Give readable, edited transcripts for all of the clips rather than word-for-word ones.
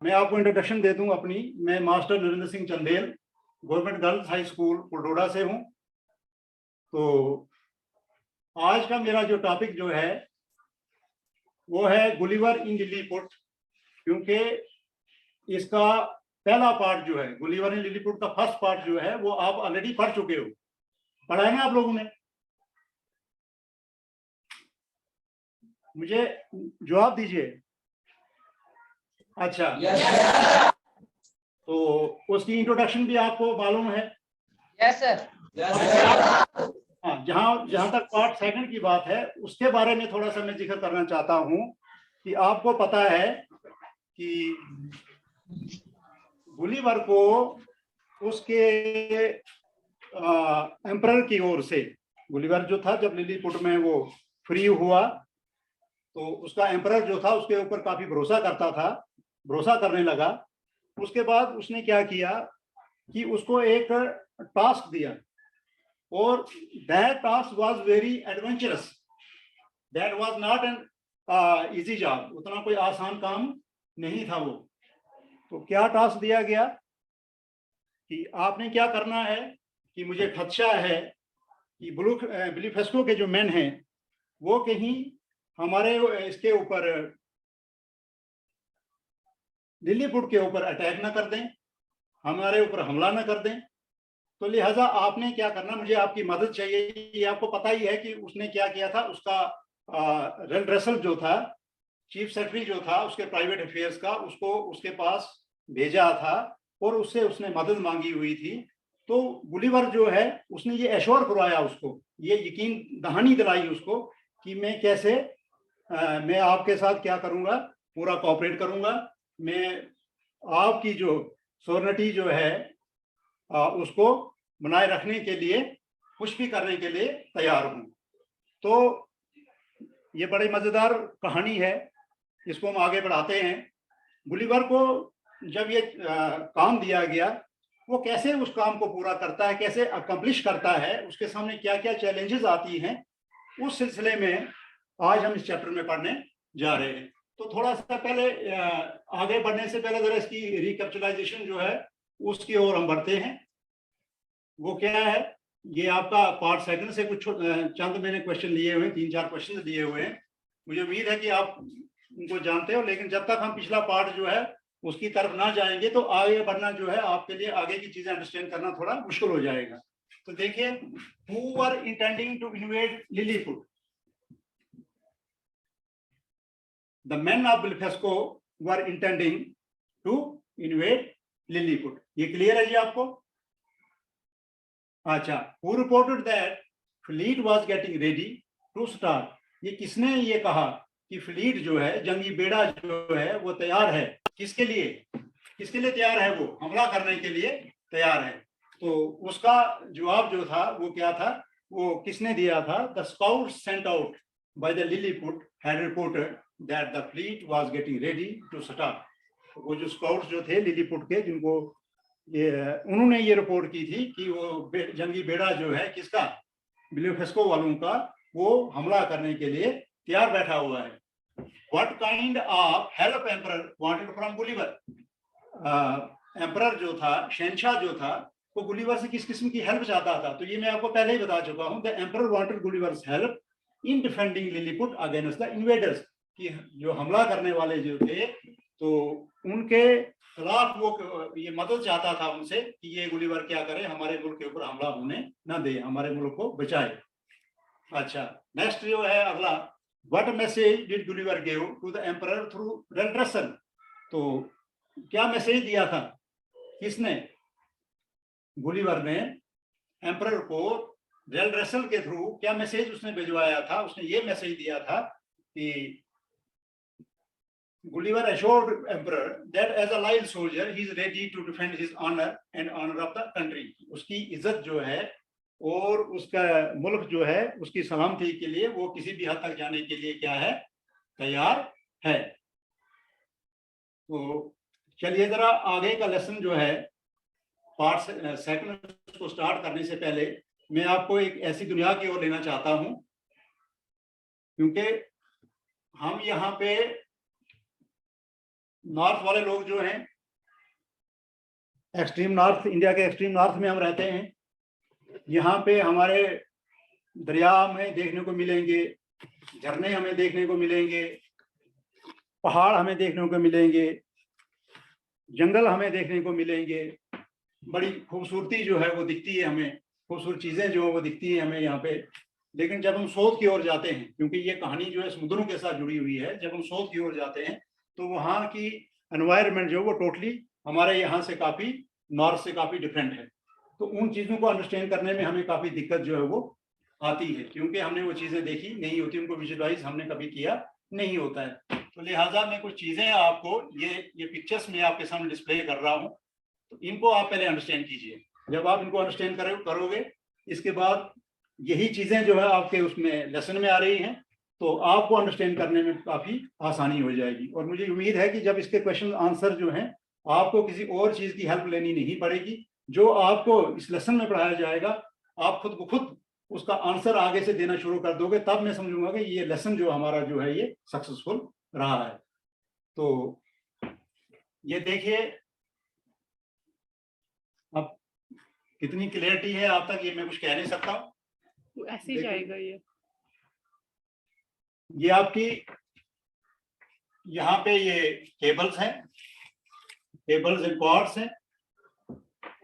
मैं आपको इंट्रोडक्शन दे दूं अपनी। मैं master Narendra Singh Chandel government girls high school पुलडोडा से हूं। तो आज का मेरा जो टॉपिक जो है वो है गुलिवर इन लिलीपुट, क्योंकि इसका पहला पार्ट जो है गुलिवर इन लिलीपुट का फर्स्ट पार्ट जो है वो आप ऑलरेडी पढ़ चुके हो। पढ़ा है ना आप लोगों ने? मुझे जवाब दीजिए। अच्छा, तो उसकी इंट्रोडक्शन भी आपको मालूम है? Yes sir. हाँ, जहाँ जहाँ तक पार्ट सेकंड की बात है उसके बारे में थोड़ा सा मैं जिक्र करना चाहता हूँ कि आपको पता है कि गुलिवर को उसके एम्परर की ओर से, गुलिवर जो था जब लिलीपुट में वो फ्री हुआ तो उसका एम्परर जो था उसके ऊपर काफी भरोसा करने लगा। उसके बाद उसने क्या किया कि उसको एक टास्क दिया और that task was very adventurous. That was not an easy job, उतना कोई आसान काम नहीं था वो। तो क्या टास्क दिया गया कि आपने क्या करना है कि मुझे खदशा है कि ब्लूफेस्को के जो मैन हैं वो कहीं हमारे इसके ऊपर लिलीपुट के ऊपर अटैक ना कर दें, हमारे ऊपर हमला ना कर दें। तो लिहाजा आपने क्या करना, मुझे आपकी मदद चाहिए। ये आपको पता ही है कि उसने क्या किया था। उसका रेल रसल जो था, चीफ सेक्रेटरी जो था उसके प्राइवेट अफेयर्स का, उसको उसके पास भेजा था और उससे उसने मदद मांगी हुई थी। तो गुलिवर जो है उसने ये एश्योर करवाया, उसको ये यकीन दहानी दिलाई उसको कि मैं कैसे मैं आपके साथ क्या करूंगा, पूरा कोऑपरेट करूंगा। मैं आपकी जो सोवर्निटी जो है उसको बनाए रखने के लिए, कुछ भी करने के लिए तैयार हूं। तो ये बड़ी मजेदार कहानी है, इसको हम आगे बढ़ाते हैं। गुलिवर को जब ये काम दिया गया, वो कैसे उस काम को पूरा करता है, कैसे अकम्प्लिश करता है, उसके सामने क्या क्या चैलेंजेस आती हैं, उस सिलसिले में आज हम इस चैप्टर में पढ़ने जा रहे हैं। तो थोड़ा सा पहले आगे बढ़ने से पहले जरा इसकी रिकैप्चुलाइजेशन जो है उसकी ओर हम बढ़ते हैं। वो क्या है, ये आपका पार्ट सेकंड से कुछ चंद मैंने क्वेश्चन लिए हुए हैं, 3-4 क्वेश्चन लिए हुए हैं। मुझे उम्मीद है कि आप उनको जानते हो, लेकिन जब तक हम पिछला पार्ट जो है उसकी तरफ ना जाएंगे तो आगे बढ़ना जो है आपके लिए, आगे की चीजें अंडरस्टैंड करना थोड़ा मुश्किल हो जाएगा। तो देखिए, who were intending to invade Lilliput? The men of Blefuscu were intending to invade Lilliput. ये क्लियर है जी आपको? अच्छा, who reported that fleet was getting ready to start? ये किसने ये कहा कि फ्लीट जो है, जंगी बेड़ा जो है वो तैयार है? किसके लिए? किसके लिए तैयार है? वो हमला करने के लिए तैयार है। तो उसका जवाब जो था वो क्या था, वो किसने दिया था? The scouts sent out by the Lilliput had reported that the fleet was getting ready to start. वो जो स्काउट्स जो थे लिलीपुट के, जिनको उन्होंने ये रिपोर्ट की थी कि वो जंगी बेड़ा जो है किसका, ब्लूफेस्को वालों का, वो हमला करने के लिए तैयार बैठा हुआ है। What kind of help emperor wanted from Gulliver? Emperor जो था, शहनशाह जो था, वो गुलिवर से किस किस्म की हेल्प चाहता था? तो ये मैं आपको पहले ही बता चुका हूँ। The emperor wanted Gulliver's help in defending Lilliput against the invaders, कि जो हमला करने वाले जो थे तो उनके खिलाफ वो ये मदद चाहता था उनसे कि ये गुलिवर क्या करे, हमारे मुल्क के ऊपर हमला होने ना दे, हमारे मुल्क को बचाए। अच्छा, नेक्स्ट जो है अगला, what message did Gulliver give to the emperor through Reldresal? तो क्या मैसेज दिया था किसने? गुलिवर ने एम्परर को रेलड्रेसल के थ्रू क्या मैसेज उसने भिजवाया था? उसने ये मैसेज दिया था कि Gulliver assured emperor that as a loyal soldier he is ready to defend his honor and honor of the country. उसकी इज्जत जो है और उसका मुल्क जो है उसकी सलामती के लिए वो किसी भी हद तक जाने के लिए क्या है, तैयार है। तो चलिए जरा आगे का लेसन जो है पार्ट सेकंड को स्टार्ट करने से पहले मैं आपको एक ऐसी दुनिया की ओर लेना चाहता हूं, क्योंकि हम यहाँ पे नॉर्थ वाले लोग जो हैं, एक्सट्रीम नॉर्थ, इंडिया के एक्सट्रीम नॉर्थ में हम रहते हैं। यहाँ पे हमारे दरिया हमें देखने को मिलेंगे, झरने हमें देखने को मिलेंगे, पहाड़ हमें देखने को मिलेंगे, जंगल हमें देखने को मिलेंगे, बड़ी खूबसूरती जो है वो दिखती है हमें, खूबसूरत चीज़ें जो है वो दिखती है हमें यहाँ पे। लेकिन जब हम साउथ की ओर जाते हैं, क्योंकि ये कहानी जो है समुद्रों के साथ जुड़ी हुई है, जब हम साउथ की ओर जाते हैं तो वहाँ की एनवायरनमेंट जो वो टोटली हमारे यहाँ से काफ़ी, नॉर्थ से काफ़ी डिफरेंट है। तो उन चीज़ों को अंडरस्टैंड करने में हमें काफ़ी दिक्कत जो है वो आती है, क्योंकि हमने वो चीज़ें देखी नहीं होती, उनको विजुअलाइज हमने कभी किया नहीं होता है। तो लिहाजा मैं कुछ चीज़ें आपको ये पिक्चर्स में आपके सामने डिस्प्ले कर रहा हूँ, तो इनको आप पहले अंडरस्टैंड कीजिए। जब आप इनको अंडरस्टैंड करोगे, इसके बाद यही चीज़ें जो है आपके उसमें लेसन में आ रही हैं, तो आपको अंडरस्टैंड करने में काफ़ी आसानी हो जाएगी। और मुझे उम्मीद है कि जब इसके क्वेश्चन आंसर जो हैं, आपको किसी और चीज़ की हेल्प लेनी नहीं पड़ेगी। जो आपको इस लेसन में पढ़ाया जाएगा, आप खुद ब खुद उसका आंसर आगे से देना शुरू कर दोगे, तब मैं समझूंगा कि ये लेसन जो हमारा जो है ये सक्सेसफुल रहा है। तो ये देखिए अब कितनी क्लियरिटी है आप तक, ये मैं कुछ कह नहीं सकता हूँ। ऐसे ही जाएगा ये आपकी यहाँ पे ये केबल्स हैं, केबल्स एंड कॉर्ड्स हैं।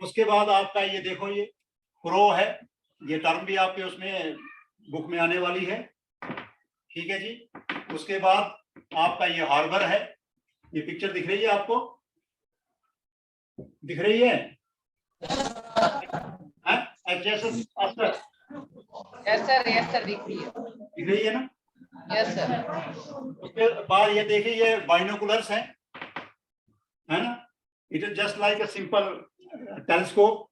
उसके बाद आपका ये देखो, ये क्रो है, ये टर्म भी आपके उसमें बुक में आने वाली है, ठीक है जी। उसके बाद आपका ये हार्बर है, ये पिक्चर दिख रही है आपको, दिख रही है? यस सर दिख रही है ना? Yes sir. उसके बाद ये देखिए, ये बाइनोकुलर्स है ना? It is just like a simple telescope,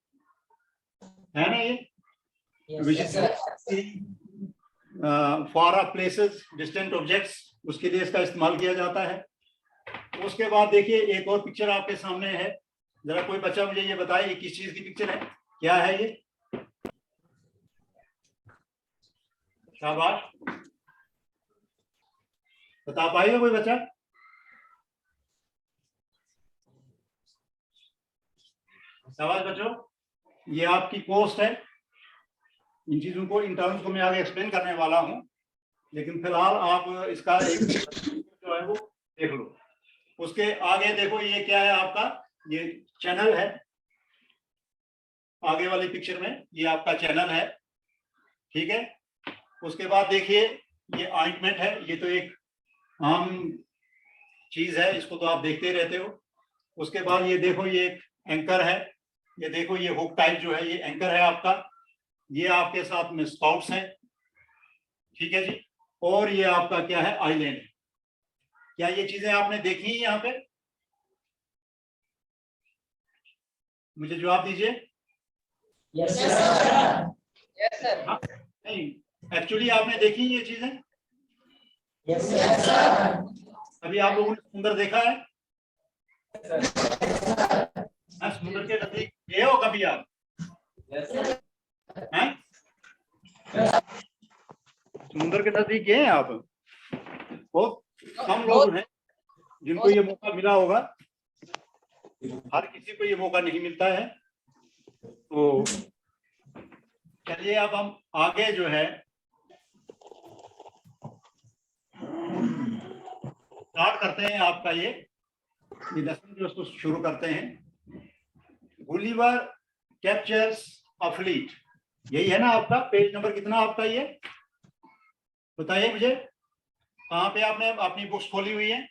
है ना? ये which is far of places, distant objects, उसके लिए इसका इस्तेमाल किया जाता है। उसके बाद देखिए एक और पिक्चर आपके सामने है, जरा कोई बच्चा मुझे ये बताए ये किस चीज की पिक्चर है, क्या है ये? शाबाश, बता पाएगा कोई बच्चा? शाबाश बच्चों, ये आपकी कोस्ट है। इन चीजों को, इन टर्म्स को मैं आगे एक्सप्लेन करने वाला हूं, लेकिन फिलहाल आप इसका एक जो है वो देख लो। उसके आगे देखो, ये क्या है आपका, ये चैनल है। आगे वाली पिक्चर में ये आपका चैनल है, ठीक है। उसके बाद देखिए ये ऑइंटमेंट है, ये तो एक आम चीज है, इसको तो आप देखते ही रहते हो। उसके बाद ये देखो, ये एक एंकर है, ये देखो ये हुक टाइप जो है ये एंकर है आपका। ये आपके साथ में स्पाउट्स हैं, ठीक है जी। और ये आपका क्या है, आइलैंड। क्या ये चीजें आपने देखी है यहाँ पे? मुझे जवाब दीजिए। Yes sir. नहीं, एक्चुअली आपने देखी ये चीजें? Yes sir. अभी आप लोगों ने समुद्र देखा है? समुद्र के नजदीक गए हो कभी आप? हैं? समुद्र के नजदीक गए हैं आप? बहुत कम लोग हैं जिनको ये मौका मिला होगा, हर किसी को ये मौका नहीं मिलता है। तो चलिए अब हम आगे जो है स्टार्ट करते हैं आपका ये लेसन जो उसको शुरू करते हैं। गुलिवर कैप्चर्स अ फ्लीट, यही है ना आपका? पेज नंबर कितना आपका ये बताइए मुझे, कहाँ पे आपने अपनी बुक्स खोली हुई है?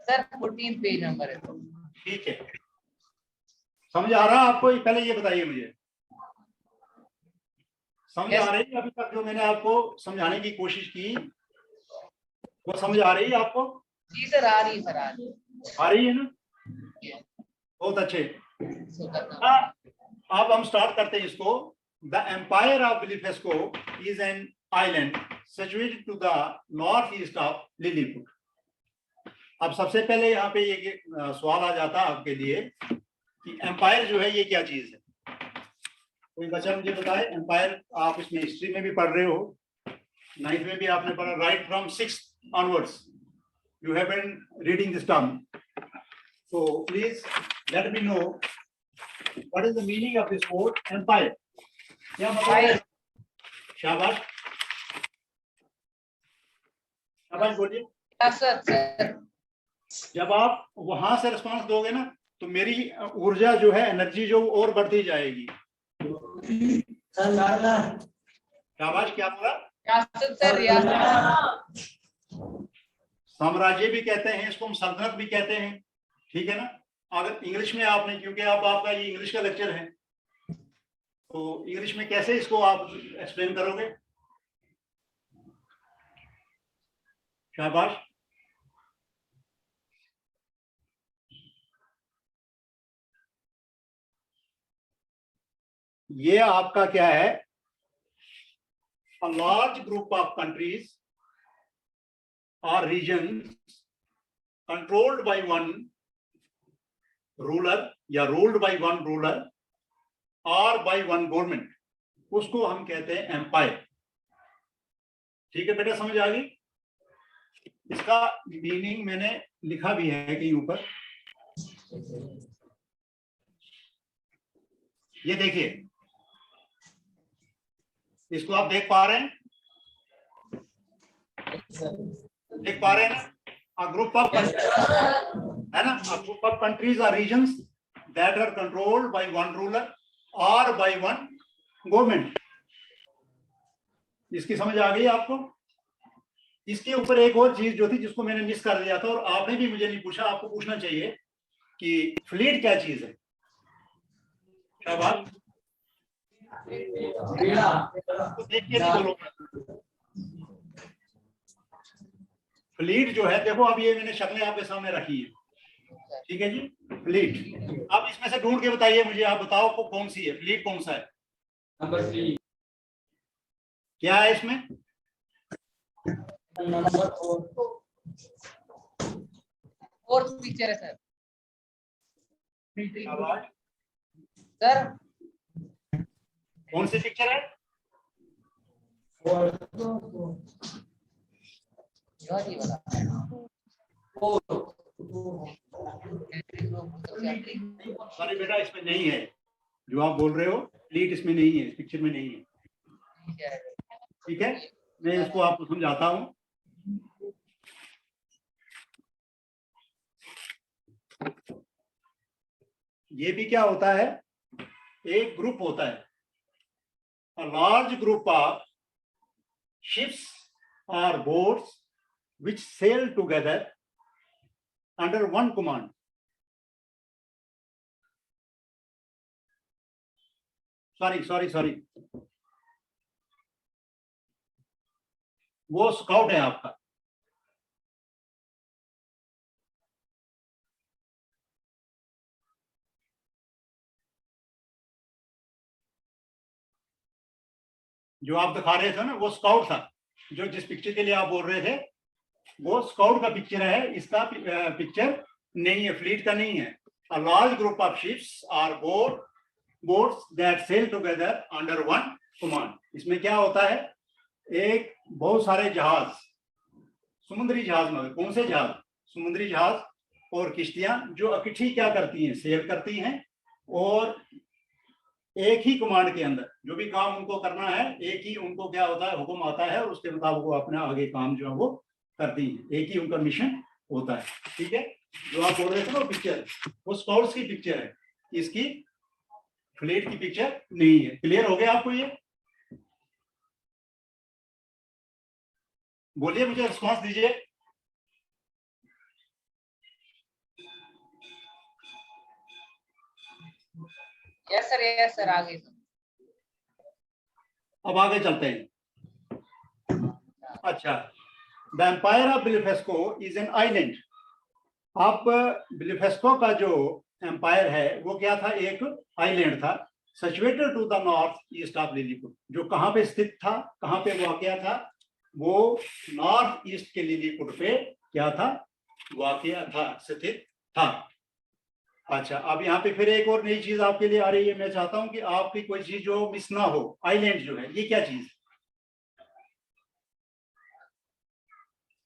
सर 14 पेज नंबर है। ठीक है, समझ आ रहा है आपको? पहले ये बताइए मुझे, समझ आ रही है? अभी तक जो मैंने आपको समझाने की कोशिश की वो समझ आ रही है आपको? जी सर, आ रही है सर, आ रही है ना? बहुत अच्छे। अब हम स्टार्ट करते हैं इसको। The empire of Blefuscu is an island situated to the north east of Lilliput. अब सबसे पहले यहाँ पे ये सवाल आ जाता है आपके लिए कि एम्पायर जो है ये क्या चीज है? कोई बच्चा मुझे बताए, एम्पायर आप इसमें हिस्ट्री में भी पढ़ रहे हो, 9th में भी आपने पढ़ा, right from 6th onwards you have been reading this term, so please let me know what is the meaning of this word empire. क्या मतलब है? शाबाश, शाबाश बोलिए। Yes, sir. जब आप वहां से रिस्पांस दोगे ना तो मेरी ऊर्जा जो है, एनर्जी जो और बढ़ती जाएगी। शाबाश, क्या बोला? Yes, sir. Yes. साम्राज्य भी कहते हैं इसको, हम सल्तनत भी कहते हैं, ठीक है ना। अगर इंग्लिश में आपने, क्योंकि अब आपका ये इंग्लिश का लेक्चर है, तो इंग्लिश में कैसे इसको आप एक्सप्लेन करोगे? शाबाश। ये आपका क्या है? A large group of countries or regions controlled by one ruler या ruled by one ruler or by one government, उसको हम कहते हैं एम्पायर। ठीक है बेटा, समझ आ गई? इसका मीनिंग मैंने लिखा भी है कहीं ऊपर, ये देखिए, इसको आप देख पा रहे हैं? देख पा रहे हैं ना? A group of है ना, a group of countries or regions that are controlled by one ruler or by one government। इसकी समझ आ गई आपको? इसके ऊपर एक और चीज जो थी जिसको मैंने मिस कर दिया था, और आपने भी मुझे नहीं पूछा, आपको पूछना चाहिए कि फ्लीट क्या चीज है। शाबाश, तो देखिए नहीं बोलो। फ्लीट जो है, देखो अब ये मैंने शक्लें आपके सामने रखी है, ठीक है जी। फ्लीट, आप इसमें से ढूंढ के बताइए मुझे, आप बताओ को कौन सी है फ्लीट, कौन सा है? नंबर 3। क्या है इसमें? नंबर 4th पिक्चर है सर। सर कौन सी पिक्चर है? सॉरी बेटा, इसमें नहीं है जो आप बोल रहे हो, फ्लीट इसमें नहीं है, इस पिक्चर में नहीं है, ठीक है। मैं इसको आपको समझाता हूं। ये भी क्या होता है, एक ग्रुप होता है, a large group of ships or boats which sail together under one command। Sorry, वो स्काउट है आपका। जो आप दिखा रहे थे ना, वो स्काउट था, जो जिस पिक्चर के लिए आप बोल रहे थे, वो स्काउट का पिक्चर है, इसका पिक्चर नहीं है, फ्लीट का नहीं है। A large group of ships or boats that sail together under one command। इसमें क्या होता है, एक बहुत सारे जहाज, समुद्री जहाज, मतलब कौन से जहाज? समुद्री जहाज और किश्तियां जो इकट्ठी क्या करती हैं, सेल करती हैं, और एक ही कमांड के अंदर जो भी काम उनको करना है, एक ही उनको क्या होता है, हुक्म आता है, और उसके मुताबिक वो अपना आगे काम जो है वो करती हैं, एक ही उनका मिशन होता है, ठीक है। जो आप बोल रहे थे ना पिक्चर, वो स्काउट्स की पिक्चर है, इसकी फ्लीट की पिक्चर नहीं है। क्लियर हो गया आपको? ये बोलिए, मुझे रिस्पॉन्स दीजिए। यस सर, आगे। अब आगे चलते हैं। अच्छा, the empire of Blefuscu is an island. आप बिलिफेस्को का जो एम्पायर है वो क्या था, एक आइलैंड था, situated to the north east of Lilliput. जो कहाँ पे स्थित था, कहाँ पे वाकया था? वो नॉर्थ ईस्ट के लिलीपुट पे क्या था, वाकया था, स्थित था। अच्छा, अब यहाँ पे फिर एक और नई चीज आपके लिए आ रही है। मैं चाहता हूँ कि आपकी कोई चीज जो मिस ना हो। आइलैंड जो है, ये क्या चीज?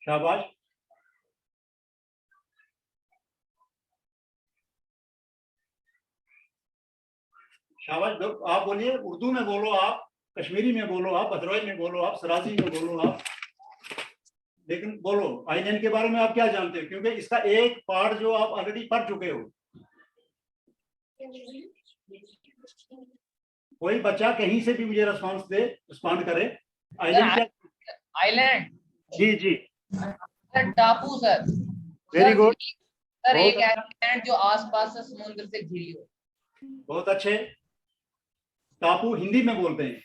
शाबाश। शाबाश, आप बोलिए, उर्दू में बोलो, आप कश्मीरी में बोलो, आप भद्रवाही में बोलो, आप सराजी में बोलो, आप, लेकिन बोलो आइलैंड के बारे में आप क्या जानते हो, क्योंकि इसका एक पार्ट जो आप ऑलरेडी पढ़ चुके हो। कोई बच्चा कहीं से भी मुझे रिस्पॉन्ड करे। आइलैंड क्या? आइलैंड, जी जी, सर टापू सर। Very good. सर एक बहुत अच्छा, आइलैंड जो आसपास से समुद्र से घिरी हो। बहुत अच्छे। टापू हिंदी में बोलते हैं,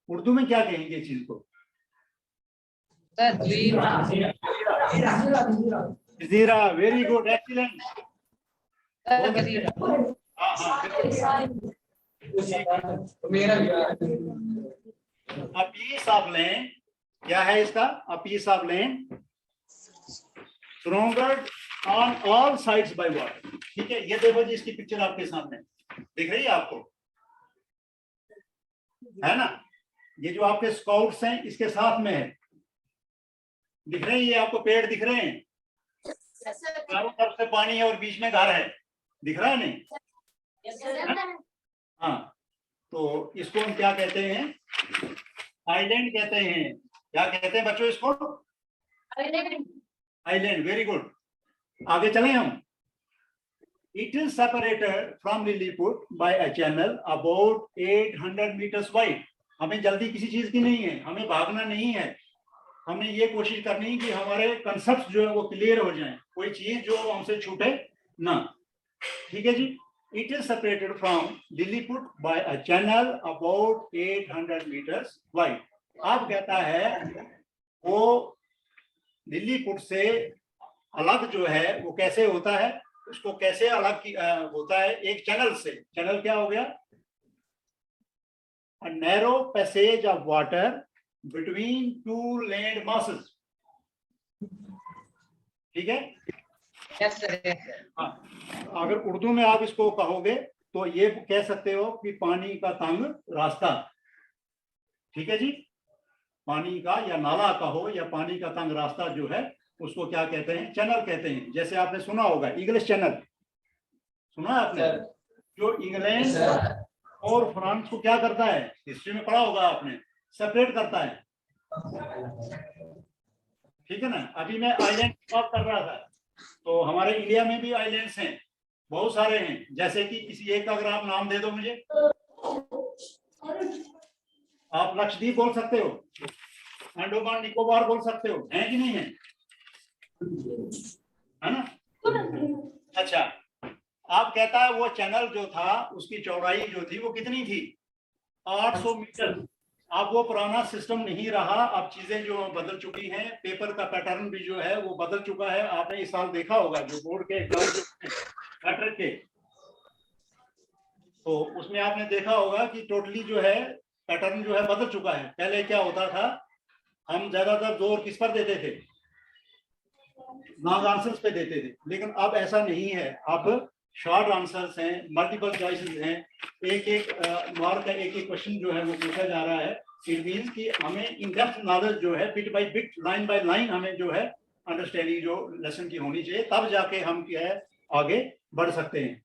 उर्दू में क्या कहेंगे इस चीज को? सर द्वीप। जजीरा, वेरी गुड, एक्सीलेंट। सर बहुत अच्छे। जजीरा। हाँ हाँ, A piece of land, क्या है इसका? A piece of land surrounded on all sides by water। ठीक है, ये देखो जी, इसकी पिक्चर आपके सामने दिख रही है आपको, है ना? ये जो आपके स्काउट्स हैं इसके साथ में है, दिख रहे हैं? ये आपको पेड़ दिख रहे हैं, चारों तरफ से पानी है और बीच में घर है, दिख रहा है नहीं? हाँ, तो इसको हम क्या कहते हैं? आइलैंड कहते हैं। क्या कहते हैं बच्चों इसको? Island, very good. आगे चलें हम। It is separated from Lilliput by a channel about 800 meters wide। हमें जल्दी किसी चीज की नहीं है, हमें भागना नहीं है, हमें ये कोशिश करनी है कि हमारे कंसेप्ट जो है वो क्लियर हो जाएं, कोई चीज जो हमसे छूटे ना। ठीक है जी। It is separated from Lilliput by a channel about 800 meters wide। अब कहता है वो लिलीपुट से अलग जो है वो कैसे होता है, उसको कैसे अलग होता है एक चैनल से। चैनल क्या हो गया? A narrow passage of water between two land masses। ठीक है? Yes sir. हाँ, अगर उर्दू में आप इसको कहोगे तो ये कह सकते हो कि पानी का तंग रास्ता। ठीक है जी, पानी का या नाला कहो या पानी का तंग रास्ता जो है उसको क्या कहते हैं? चैनल कहते हैं। जैसे आपने सुना होगा इंग्लिश चैनल, सुना है आपने? जो इंग्लैंड और फ्रांस को क्या करता है, हिस्ट्री में पढ़ा होगा आपने, सेपरेट करता है। ठीक है ना? अभी मैं आइलैंड की बात कर रहा था, तो हमारे इंडिया में भी आइलैंड्स हैं, बहुत सारे हैं। जैसे कि किसी एक का अगर आप नाम दे दो मुझे, आप लक्षद्वीप बोल सकते हो, अंडमान निकोबार बोल सकते हो, है कि नहीं है? है ना? अच्छा, आप कहता है वो चैनल जो था उसकी चौड़ाई जो थी वो कितनी थी? 800 मीटर। अब वो पुराना सिस्टम नहीं रहा, अब चीजें जो बदल चुकी हैं, पेपर का पैटर्न भी जो है वो बदल चुका है। आपने इस साल देखा होगा जो बोर्ड के एग्जाम के, तो उसमें आपने देखा होगा कि टोटली जो है पैटर्न जो है बदल चुका है। पहले क्या होता था, हम ज्यादातर जोर किस पर देते थे? लॉन्ग आंसर्स पे देते थे, लेकिन अब ऐसा नहीं है। अब शॉर्ट आंसर्स हैं, मल्टीपल चॉइसेस हैं, एक एक मार्क का एक एक क्वेश्चन जो है वो पूछा जा रहा है। इट मीन्स कि हमें इन डेप्थ नॉलेज जो है bit by bit, line by line हमें जो है अंडरस्टैंडिंग जो लेसन की होनी चाहिए, तब जाके हम क्या है आगे बढ़ सकते हैं।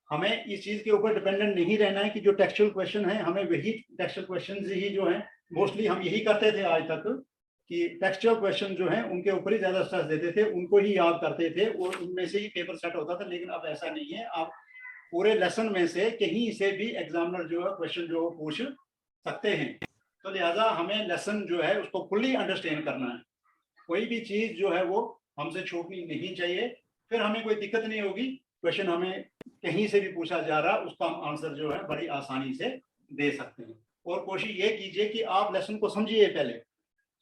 हमें इस चीज के ऊपर डिपेंडेंट नहीं रहना है कि जो टेक्सचुअल क्वेश्चन है, हमें वही टेक्सचुअल क्वेश्चन ही जो है, मोस्टली हम यही करते थे आज तक कि टेक्सचुअल क्वेश्चन जो है उनके ऊपर ही ज्यादा स्ट्रेस देते थे, उनको ही याद करते थे और उनमें से ही पेपर सेट होता था। लेकिन अब ऐसा नहीं है, आप पूरे लेसन में से कहीं से भी एग्जामिनर जो है क्वेश्चन जो पूछ सकते हैं। तो लिहाजा हमें लेसन जो है उसको फुल्ली अंडरस्टैंड करना है, कोई भी चीज जो है वो हमसे छूटनी नहीं चाहिए, फिर हमें कोई दिक्कत नहीं होगी। क्वेश्चन हमें कहीं से भी पूछा जा रहा, उसका हम आंसर जो है बड़ी आसानी से दे सकते हैं। और कोशिश ये कीजिए कि आप लेसन को समझिए पहले,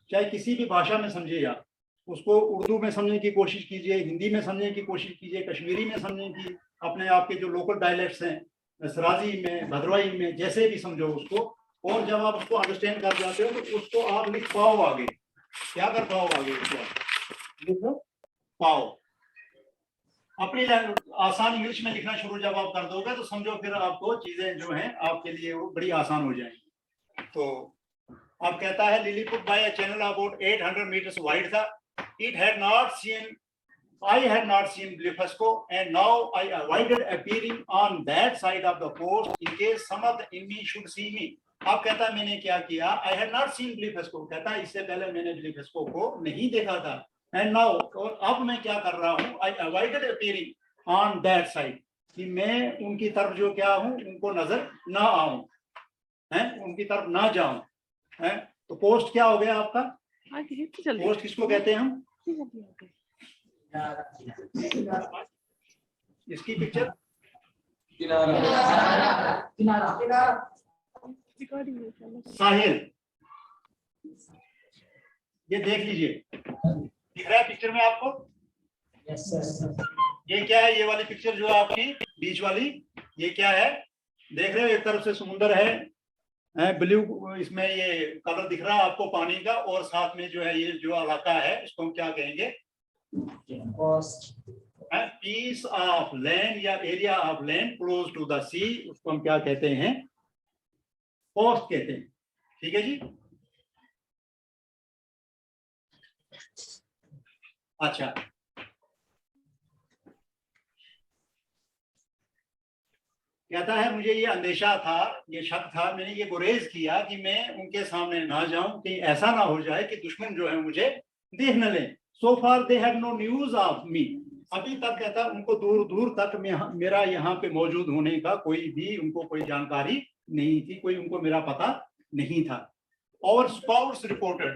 चाहे किसी भी भाषा में समझिए, आप उसको उर्दू में समझने की कोशिश कीजिए, हिंदी में समझने की कोशिश कीजिए, कश्मीरी में समझने की, अपने आपके जो लोकल डायलेक्ट्स हैं, सराजी में, भद्रवाही में, जैसे भी समझो उसको। और जब आप उसको अंडरस्टैंड कर जाते हो तो उसको आप लिख पाओ आगे, क्या कर पाओ आगे, उसको लिख पाओ। अपनी आसान इंग्लिश में लिखना शुरू जब आप कर दोगे तो समझो फिर आपको चीजें जो हैं आपके लिए वो बड़ी आसान हो जाएंगी। तो अब कहता है Lilliput by a channel about 800 meters wide था। It had not seen I had not seen Blefusco, and now I avoided appearing on that side of the coast in case some of the enemy should see me. अब कहता है मैंने क्या किया, I had not seen Blefusco, कहता है इससे पहले मैंने Blefusco को नहीं देखा था, and now और अब मैं क्या कर रहा हूँ, I avoided appearing on that side, कि मैं उनकी तरफ जो क्या हूँ उनको नजर ना आऊं, हैं उनकी तरफ ना जाऊं, हैं तो पोस्ट क्या हो गया आपका, पोस्ट किसको कहते हैं हम, इसकी पिक्चर साहिल, ये देख लीजिए, दिख रहा है पिक्चर में आपको, ये क्या है, ये वाली पिक्चर जो है आपकी बीच वाली, ये क्या है, देख रहे हो एक तरफ से समुंदर है ब्लू, इसमें ये कलर दिख रहा है आपको पानी का, और साथ में जो है ये जो इलाका है इसको हम क्या कहेंगे, पीस ऑफ लैंड या area of land close to the sea, उसको हम क्या कहते हैं, कोस्ट कहते हैं। ठीक है जी, अच्छा कहता है मुझे ये अंदेशा था, ये शक था, मैंने ये गुरेज किया कि मैं उनके सामने ना जाऊं, कहीं ऐसा ना हो जाए कि दुश्मन जो है मुझे देख न लें। So far they had no news of me. अभी तक कहता उनको दूर दूर तक मेरा यहाँ पे मौजूद होने का कोई भी उनको कोई जानकारी नहीं थी, कोई उनको मेरा पता नहीं था। Our scouts reported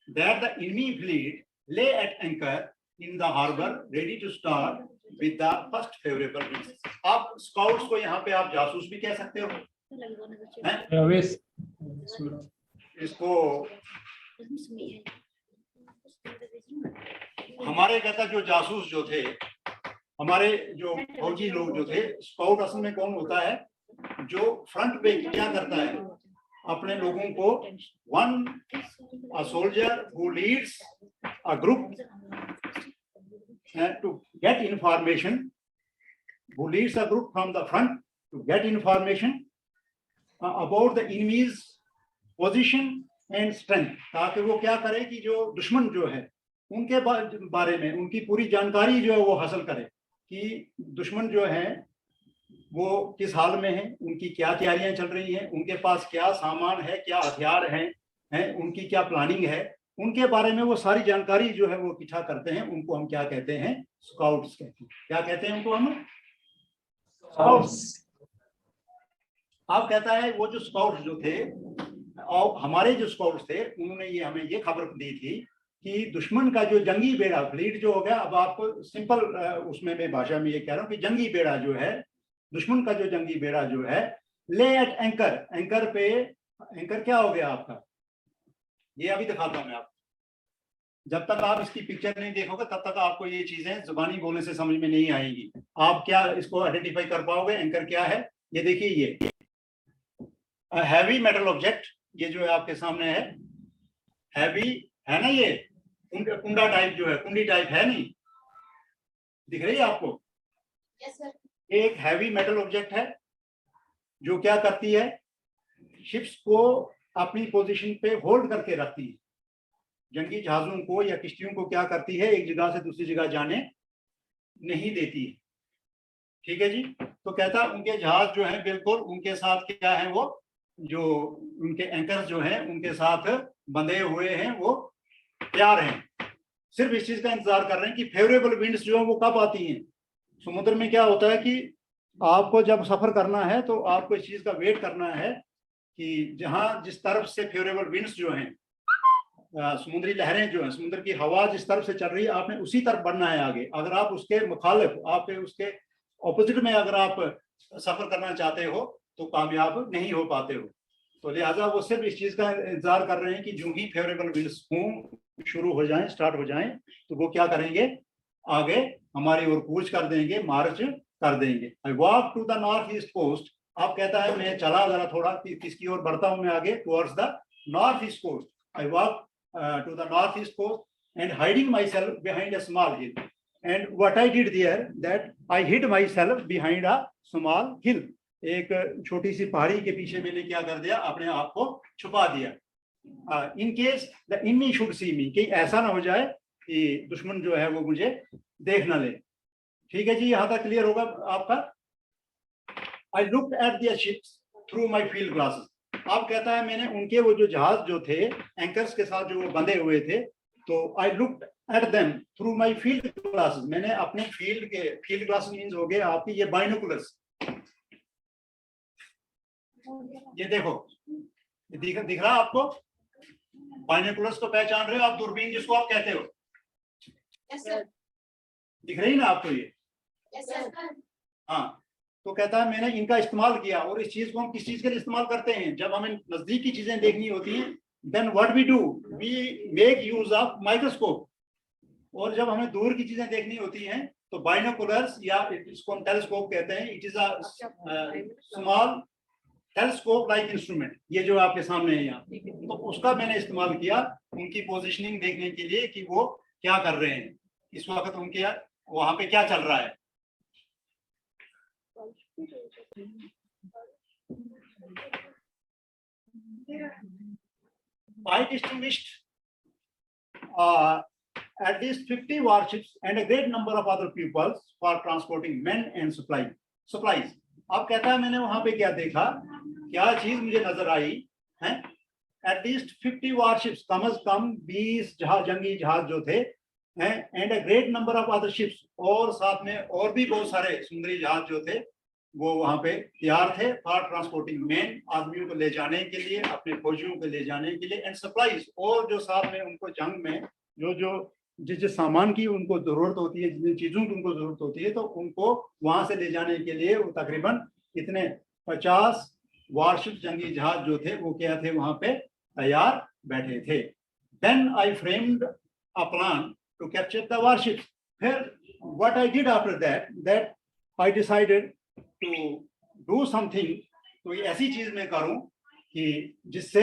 that the enemy fleet lay at anchor in the harbor ready to start with the first favorable winds. आप scouts को यहाँ पे आप जासूस भी कह सकते हो, इसको हमारे कहता जो जासूस जो थे, हमारे जो फौजी लोग जो थे, स्काउट असल में कौन होता है, जो फ्रंट पे क्या करता है, अपने लोगों को, one soldier who leads a group to get information, who leads a group from the front to get information about the enemy's position and strength, ताकि वो क्या करे कि जो दुश्मन जो है उनके बारे में उनकी पूरी जानकारी जो है वो हासिल करे, कि दुश्मन जो है वो किस हाल में है, उनकी क्या तैयारियां चल रही हैं, उनके पास क्या सामान है, क्या हथियार हैं, उनकी क्या प्लानिंग है, उनके बारे में वो सारी जानकारी जो है वो इकट्ठा करते हैं, उनको हम क्या कहते हैं, स्काउट्स कहते हैं। क्या कहते हैं उनको हम, स्काउट्स। आप कहता है वो जो स्काउट्स जो थे, और हमारे जो स्काउट्स थे, उन्होंने ये हमें ये खबर दी थी कि दुश्मन का जो जंगी बेड़ा, फ्लीट जो हो गया, अब आपको सिंपल उसमें मैं भाषा में ये कह रहा हूँ कि जंगी बेड़ा जो है, दुश्मन का जो जंगी बेड़ा जो है, ले एट एंकर, एंकर पे, एंकर क्या हो गया आपका, ये अभी दिखाता हूँ मैं आपको, जब तक आप इसकी पिक्चर नहीं देखोगे तब तक आपको ये चीजें जुबानी बोलने से समझ में नहीं आएंगी। आप क्या इसको आइडेंटिफाई कर पाओगे, एंकर क्या है, ये देखिए, ये हैवी मेटल ऑब्जेक्ट, ये जो है आपके सामने है, हैवी है ना, ये कुंडा टाइप जो है, कुंडी टाइप है, नहीं दिख रही है आपको? Yes sir. एक हैवी मेटल ऑब्जेक्ट है जो क्या करती है, शिप्स को अपनी पोजीशन पे होल्ड करके रखती है, जंगी जहाजों को या किश्तियों को क्या करती है, एक जगह से दूसरी जगह जाने नहीं देती है। ठीक है जी, तो कहता उनके जहाज जो है बिल्कुल उनके साथ क्या है, वो जो उनके एंकर जो हैं उनके साथ बंधे हुए हैं, वो तैयार हैं, सिर्फ इस चीज का इंतजार कर रहे हैं कि फेवरेबल विंड्स जो है वो कब आती हैं। समुद्र में क्या होता है कि आपको जब सफर करना है तो आपको इस चीज का वेट करना है कि जहां जिस तरफ से फेवरेबल विंड्स जो हैं, समुद्री लहरें जो हैं, समुद्र की हवा जिस तरफ से चल रही है, आपने उसी तरफ बढ़ना है आगे। अगर आप उसके मुखालिफ, आप उसके ऑपोजिट में अगर आप सफर करना चाहते हो तो कामयाब नहीं हो पाते हो। तो लिहाजा वो सिर्फ इस चीज का इंतजार कर रहे हैं कि जो ही फेवरेबल विंड्स हों, शुरू हो जाएं, स्टार्ट हो जाएं, तो वो क्या करेंगे, आगे हमारी ओर कूच कर देंगे, मार्च कर देंगे। I walk to the north east coast, आप कहता है मैं चला जरा थोड़ा, किसकी ओर बढ़ता हूं मैं आगे, towards the north east coast. I walk to the north east coast and hiding myself behind a small hill, And what I did there, that I hid myself behind a small hill. एक छोटी सी पहाड़ी के पीछे मैंने क्या कर दिया, अपने आप को छुपा दिया. In case the enemy should see me, कि ऐसा ना हो जाए कि दुश्मन जो है वो मुझे देख ना ले. ठीक है जी, यहाँ तक क्लियर होगा आपका. I looked at their ships through my field glasses. अब कहता है मैंने उनके वो जो जहाज जो थे एंकर्स के साथ जो बंधे हुए थे, तो I looked at them through my field glasses. मैंने अपने फील्ड ग्लासेस मींस हो गए आपकी ये बाइनोकुलर्स. ये देखो, दिख रहा आपको? बाइनोकुलर्स को पहचान रहे हो आप, दूरबीन जिसको आप कहते हो? Yes, sir. दिख रही ना आपको ये? Yes, sir. हाँ, तो कहता है मैंने इनका इस्तेमाल किया. और इस चीज को हम किस चीज के लिए इस्तेमाल करते हैं? जब हमें नजदीक की चीजें देखनी होती हैं, then what we do, we make use of microscope. और जब हमें दूर की चीजें देखनी होती हैं तो बाइनोकुलर्स या इसको हम टेलीस्कोप कहते हैं. It is a small telescope like instrument. ये जो आपके सामने है यहाँ, तो उसका मैंने इस्तेमाल किया उनकी पोजीशनिंग देखने के लिए कि वो क्या कर रहे हैं इस वक्त, उनके वहां पे क्या चल रहा है. I distinguished at least 50 warships and a great number of other pupils for transporting men and supplies. अब कहता है मैंने वहां पे क्या देखा, क्या चीज मुझे नजर आई है? At least 50 warships, कम से कम 20 जंगी जहाज जो थे हैं, and a great number of other ships, और साथ में और भी बहुत सारे समुद्री जहाज जो थे वो वहां पे तैयार थे फॉर ट्रांसपोर्टिंग मैन, आदमियों को ले जाने के लिए, अपने फौजियों को ले जाने के लिए, एंड सप्लाईज, और जो साथ में उनको जंग में जिस सामान की उनको जरूरत होती है, जिन चीजों की उनको जरूरत होती है, तो उनको वहां से ले जाने के लिए वो तकरीबन इतने 50 वारशिप जंगी जहाज जो थे वो क्या थे, वहां पे तैयार बैठे थे. Then I framed a plan to capture the warship. फिर what I did after that I decided to do something. तो ये ऐसी चीज मैं करूं कि जिससे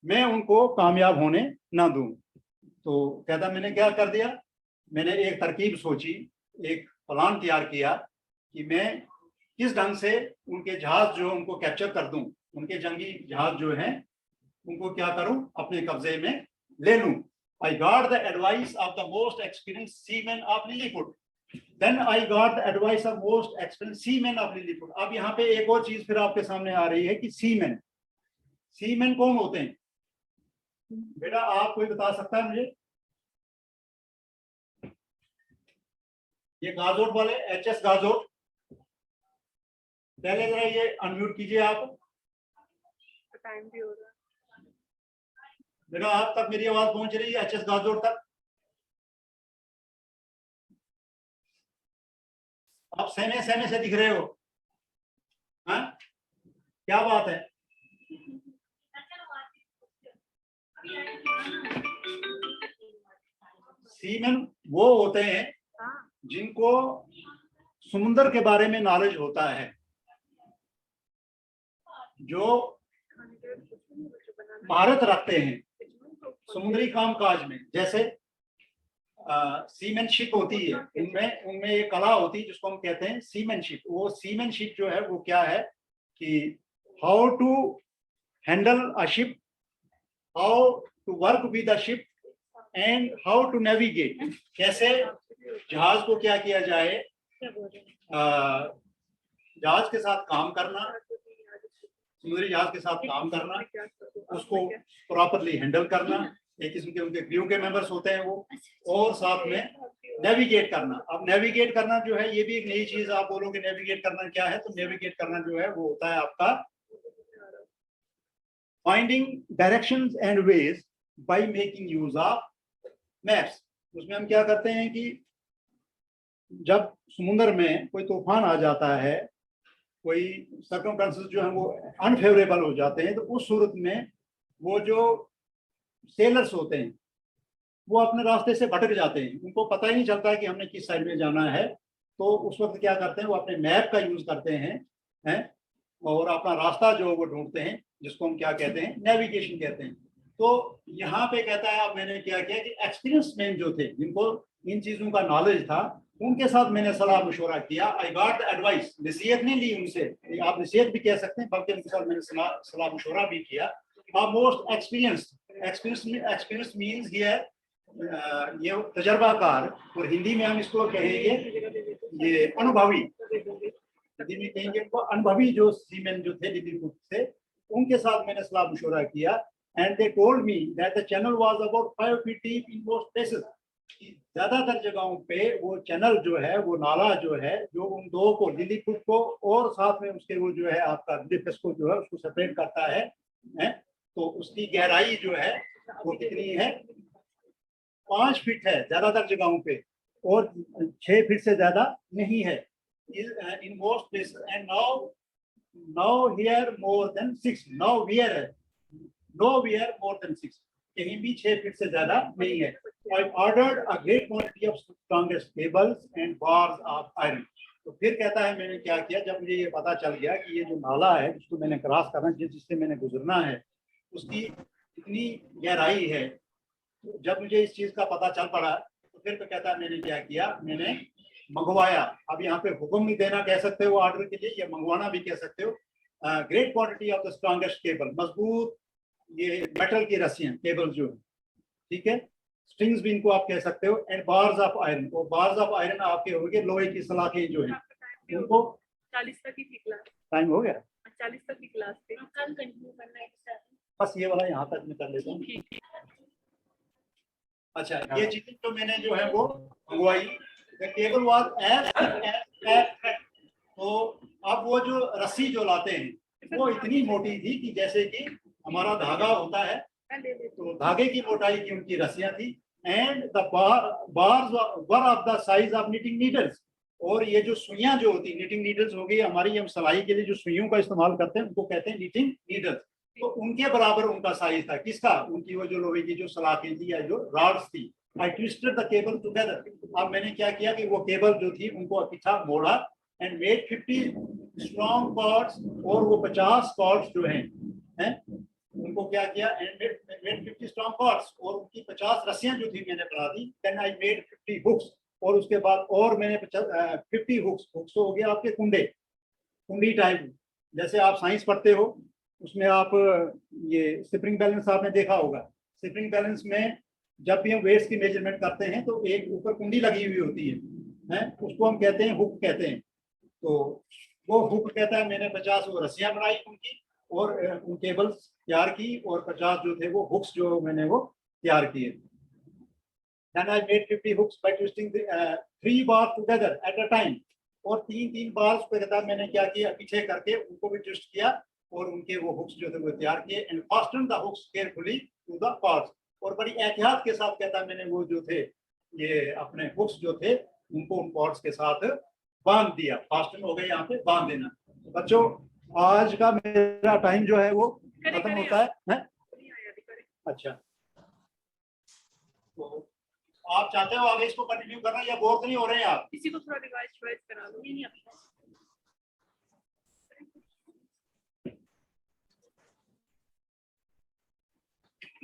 मैं उनको कामयाब होने ना दूं. तो कहता मैंने क्या कर दिया, मैंने एक तरकीब सोची, एक प्लान तैयार किया कि मैं किस ढंग से उनके जहाज जो उनको कैप्चर कर दूं, उनके जंगी जहाज जो हैं उनको क्या करूं, अपने कब्जे में ले लूं. I got the advice of the most experienced seamen of Lilliput. Then I got the advice of most experienced seamen of Lilliput. अब यहाँ पे एक और चीज फिर आपके सामने आ रही है कि सीमेन कौन होते हैं? बेटा आप कोई बता सकता है मुझे? ये गाजोट वाले, एचएस गाजोट, पहले जरा ये अनम्यूट कीजिए आप. टाइम भी हो रहा है. बेटा आप तक मेरी आवाज पहुंच रही है एचएस गाजोट तक? आप सहमे से दिख रहे हो, हाँ? क्या बात है? सीमेन वो होते हैं जिनको समुद्र के बारे में नॉलेज होता है, जो महारत रखते हैं समुद्री कामकाज में. जैसे सीमेनशिप होती है, उनमें एक कला होती है जिसको हम कहते हैं सीमेनशिप. वो सीमेनशिप जो है वो क्या है कि how to handle a ship, how to work with a ship, and how to navigate. कैसे जहाज को क्या किया जाए, जहाज के साथ काम करना, समुद्री जहाज के साथ काम करना, उसको प्रॉपरली हैंडल करना, एक किस्म के उनके क्रू के मेंबर्स होते हैं वो, और साथ में नेविगेट करना. अब नेविगेट करना जो है ये भी एक नई चीज. आप बोलोगे नेविगेट करना क्या है, तो नेविगेट करना जो है वो होता है आपका finding directions and veg by making use of maps. उसमें हम क्या करते हैं कि जब समुद्र में कोई तूफान आ जाता है, कोई सर्कमस्टेंसेस जो है वो अनफेवरेबल हो जाते हैं, तो उस सूरत में वो जो सेलर्स होते हैं वो अपने रास्ते से भटक जाते हैं, उनको पता ही नहीं चलता कि हमने किस साइड में जाना है. तो उस वक्त क्या करते हैं, वो अपने मैप का यूज करते हैं और अपना रास्ता जो वो ढूंढते हैं, जिसको हम क्या कहते हैं, नेविगेशन कहते हैं. तो यहाँ पे कहता है अब मैंने क्या किया कि एक्सपीरियंस मैन जो थे जिनको इन चीजों का नॉलेज था उनके साथ मैंने सलाह मशवरा किया। आई गॉट द एडवाइस, नसीहत नहीं ली उनसे, आप नसीहत भी कह सकते हैं, बल्कि उनके साथ मैंने सलाह मशवरा भी किया। मोस्ट एक्सपीरियंस मीन्स हियर ये तजर्बाकार, और हिंदी में हम इसको कहेंगे ये अनुभवी, हिंदी में कहेंगे उनको अनुभवी जो सीमेन जो थे लिलीपुट से, उनके साथ मैंने सलाह मशवरा किया। And they told me that the channel was about 5 feet deep in most places। ज्यादातर जगहों पे वो चैनल जो है, वो नाला जो है, जो उन दो को, लिलीपुट को और साथ में उसके वो जो है आपका लिपस को जो है उसको सेपरेट करता है, तो उसकी गहराई जो है वो कितनी है, 5 फीट है ज्यादातर जगहों पे, और 6 फीट से ज्यादा नहीं है in most places. And now here more than 6, now we are more than 6, कहीं भी 6 फीट से ज्यादा नहीं है। I ordered a great quantity of strongest cables and bars of iron। तो फिर कहता है मैंने क्या किया, जब मुझे ये पता चल गया कि ये जो नाला है जिसको मैंने क्रॉस करना, जिससे मैंने गुजरना है, उसकी इतनी गहराई है, जब मुझे इस चीज का पता चल पड़ा तो फिर तो कहता है मैंने क्या किया, मैंने मंगवाया। अब यहाँ पे हुक्म भी देना कह सकते हो ऑर्डर के लिए, या मंगवाना भी कह सकते हो। Great quantity of the strongest cable, मजबूत ये मेटल की रस्सियां, केबल जो है, ठीक है, स्ट्रिंग्स भी इनको आप कह सकते हो। एंड बार्स ऑफ आयरन, वो बार्स ऑफ आयरन आपके होंगे लोहे की सलाखें जो है, उनको 40 तक ही थी क्लास, टाइम हो गया, 40 तक की क्लास थी, कल कंटिन्यू करना है सर। बस ये वाला यहाँ तक मैं कर लेता हूँ। अच्छा, ये चीजें जो मैंने जो है वो मंगवाई, केबल वाज एज, तो अब वो जो रस्सी जो लाते हैं वो इतनी मोटी थी कि जैसे कि हमारा धागा होता है, तो धागे की मोटाई की उनकी रस्सियां थी। And the bars were of the size of knitting needles, और ये जो सुइयां जो होती, निटिंग नीडल्स हो गई हमारी, हम सिलाई के लिए जो सुइयों का इस्तेमाल करते हैं उनको कहते हैं निटिंग नीडल्स, तो उनके बराबर उनका साइज था। किसका? उनकी वो जो लोहे की जो सलाखें थी या जो रॉड्स थी। आई ट्विस्टेड द केबल टुगेदर, अब मैंने क्या किया कि वो केबल जो थी उनको इकट्ठा मोड़ा, एंड मेड 50 स्ट्रॉन्ग कॉर्ड्स, और वो 50 कॉर्ड्स जो हैं उनको क्या किया, एंड मेड 50 स्ट्रॉन्ग कॉर्ड्स, और उनकी 50 रस्सियां जो थी मैंने बढ़ा दी। देन आई मेड 50 हुक्स, और उसके बाद और मैंने 50 हुक्स हो गया आपके कुंडी टाइप, जैसे आप साइंस पढ़ते हो उसमें आप ये स्प्रिंग बैलेंस आपने देखा होगा। स्प्रिंग बैलेंस में जब भी हम वेट्स की मेजरमेंट करते हैं तो एक ऊपर कुंडी लगी हुई होती है, उसको हम कहते हैं हुक कहते हैं। तो वो हुक कहता है मैंने 50 वो रस्सियां बनाई उनकी, और उन केबल्स तैयार की, और 50 जो थे वो हुक्स जो मैंने वो तैयार किए। Then I made 50 hooks by twisting the 3 bars together at a time, और 3 बार्स पे कहता मैंने क्या किया, पीछे करके उनको भी ट्विस्ट किया, और उनके वो हुक्स जो थे वो तैयार किए। And fasten the hooks carefully to the cords, और बड़ी एहतियात के साथ कहता मैंने वो जो थे ये अपने हुक्स जो थे उनको उन कॉर्ड्स के साथ बांध दिया। फास्टन हो गए यहाँ पे बांध देना। तो बच्चों आज का मेरा टाइम जो है वो खत्म होता है? अच्छा, तो आप चाहते हो आगे इसको कंटिन्यू करना, या बोर तो नहीं हो रहे हैं आप? किसी को थोड़ा रिवाइज करा दो। नहीं आता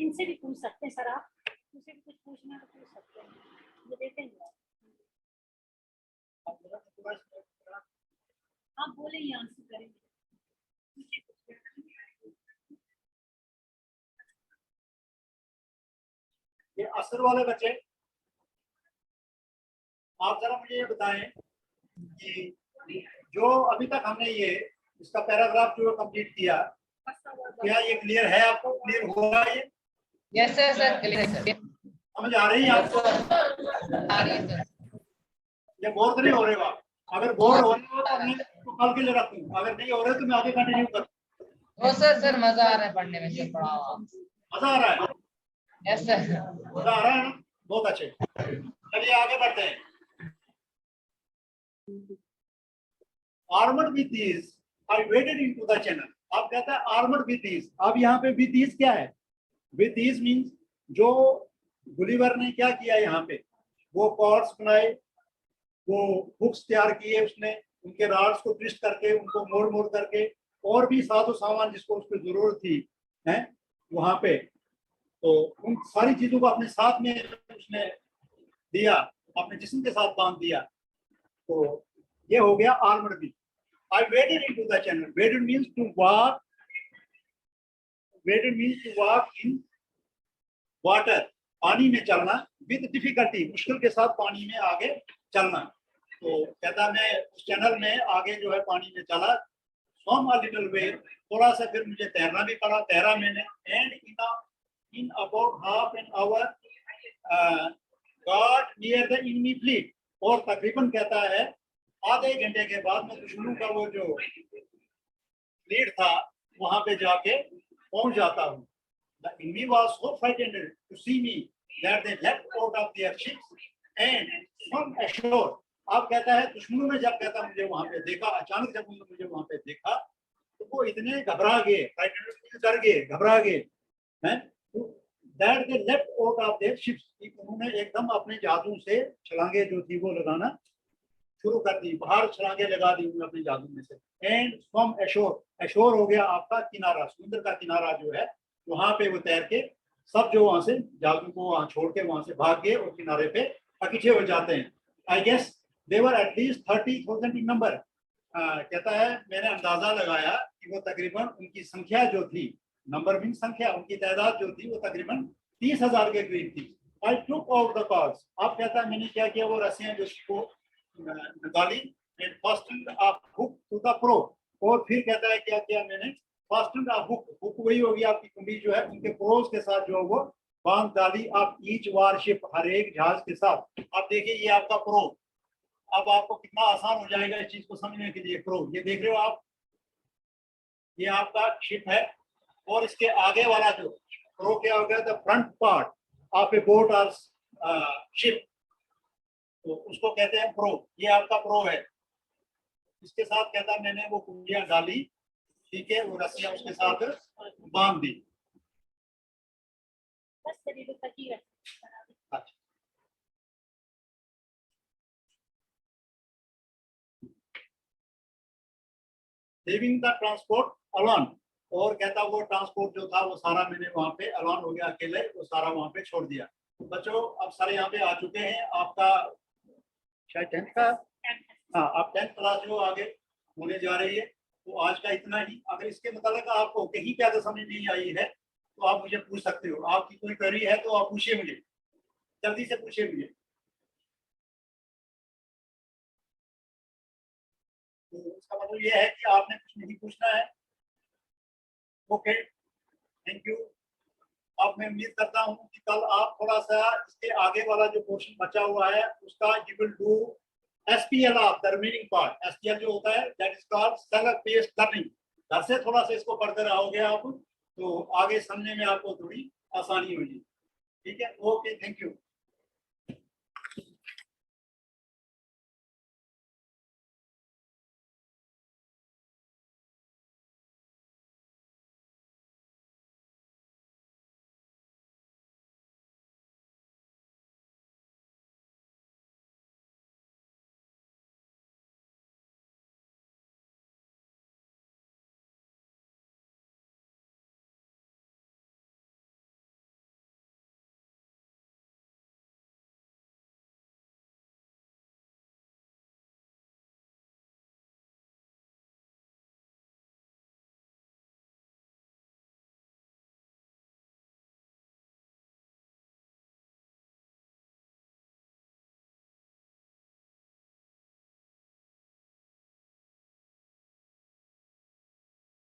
इनसे भी पूछ सकते हैं सर, आप मुझसे भी कुछ पूछना है तो पूछ सकते हैं, ये देते हैं आप बोले ही आंसर करेंगे। ये असर वाले बच्चे, आप जरा मुझे ये बताएं कि जो अभी तक हमने ये इसका पैराग्राफ जो कंप्लीट किया, क्या ये क्लियर है आपको? क्लियर हुआ ये? यस सर, क्लियर सर, समझ आ रही है आपको? आ रही है सर। ये बोर तो नहीं हो रहे हो आप? अगर बोर हो रहे हो तो मैं इसको कल के लिए रख दूं, अगर नहीं हो रहे तो मैं आगे कंटिन्यू करूं। ओ सर मजा आ रहा है पढ़ने में सर, पढ़ा हुआ मजा आ रहा है? Yes sir. मजा आ रहा है ना? बहुत अच्छे, चलिए आगे बढ़ते हैं। Armoured with these I वेडेड into the channel. अब कहता है आर्मर्ड विद दीज। अब यहाँ पे विद दीज क्या है? विद दीज मींस जो गुलिवर ने क्या किया, यहाँ पे वो कॉर्ड्स बनाए, वो हुक्स तैयार किए उसने, उनके रॉड्स को ट्विस्ट करके उनको मोड़ करके, और भी साधो सामान जिसको उसकी जरूरत थी है वहां पे, तो उन सारी चीजों को अपने साथ में उसने दिया, अपने जिस्म के साथ बांध दिया। तो ये हो गया armoured being. I waded into the channel. Waded means to walk. Waded means to walk in water. पानी में चलना with difficulty, मुश्किल के साथ पानी में आगे चलना। तो कहता मैं उस चैनल में आगे जो है पानी में चला, swam a little way, थोड़ा सा फिर मुझे तैरना भी पड़ा, तैरा मैंने, and in about half an hour got near the enemy fleet, और तकरीबन कहता है आधे घंटे के बाद मैं दुश्मनों का वो जो फ्लीट था वहां पे जाके पहुंच जाता हूँ। The enemy was so frightened to see me that they left out of their ships and swam ashore. अब कहता है दुश्मनों ने जब कहता मुझे वहां पे देखा, अचानक जब उन्होंने मुझे वहां पे देखा तो वो इतने घबरा गए, डर गए, घबरा गए हैं, that they left out of their ships, उन्होंने एकदम अपने जादू से छलांगे जो थी वो लगाना शुरू कर दी, बाहर छलांगे लगा दी उन्होंने अपने जादू में से। एंड फ्रॉम एशोर, एशोर हो गया आपका किनारा, समुद्र का किनारा जो है, वहां पे वो तैर के सब जो वहां से जादू को वहां छोड़ के वहां से भाग गए और किनारे पे इकट्ठे हो जाते हैं। I guess they were at least 30,000 in number. कहता है मैंने अंदाजा लगाया कि वो तकरीबन उनकी संख्या जो थी, नंबर मीन संख्या, उनकी तादाद जो थी वो तकरीबन 30,000 के करीब थी। आई टुक आउट द कॉर्ड्स, अब कहता है मैंने क्या किया, वो रस्सियां जो को निकाली, and fastened a hook to the prow, और फिर कहता है क्या किया मैंने, फास्टेंड अ हुक, हुक वही होगी आपकी कुंडी जो है, उनके प्रोज के साथ जो वो बांध डाली आप ईच वारशिप, हर एक जहाज के साथ। अब देखिए ये आपका प्रो, अब आपको कितना आसान हो जाएगा इस चीज को समझने के लिए। प्रो ये देख रहे हो आप, ये आपका शिप है और इसके आगे वाला जो प्रो क्या हो गया, the front part of A boat और शिप, तो उसको कहते हैं प्रो, ये आपका प्रो है। इसके साथ कहता है मैंने वो कुंडियां डाली, ठीक है, वो रस्सियां उसके साथ बांध दी। बस शरीर तक ही रखना। अच्छा, लीविंग द ट्रांसपोर्ट अलोन, और कहता वो ट्रांसपोर्ट जो था वो सारा मैंने वहां पे अलोन हो गया, अकेले, वो सारा वहां पे छोड़ दिया। बच्चों अब सारे यहाँ पे आ चुके हैं, आपका शायद 10th का, हाँ आप 10th क्लास जो आगे होने जा रही है, तो आज का इतना ही। अगर इसके मतलब आपको कहीं पे अगर समझ नहीं आई है तो आप मुझे पूछ सकते हो, आपकी कोई क्वेरी है तो आप पूछिए मुझे, जल्दी से पूछिए मुझे। तो इसका मतलब ये है कि आपने कुछ नहीं पूछना है। Okay, thank you. अब मैं उम्मीद करता हूँ कि कल आप थोड़ा सा इसके आगे वाला जो पोर्शन बचा हुआ है उसका you will do SPL of the remaining part. SPL जो होता है that is called self based learning. घर से थोड़ा सा इसको पढ़ते रहोगे आप तो आगे समझने में आपको थोड़ी आसानी होगी। ठीक है, ओके, थैंक यू।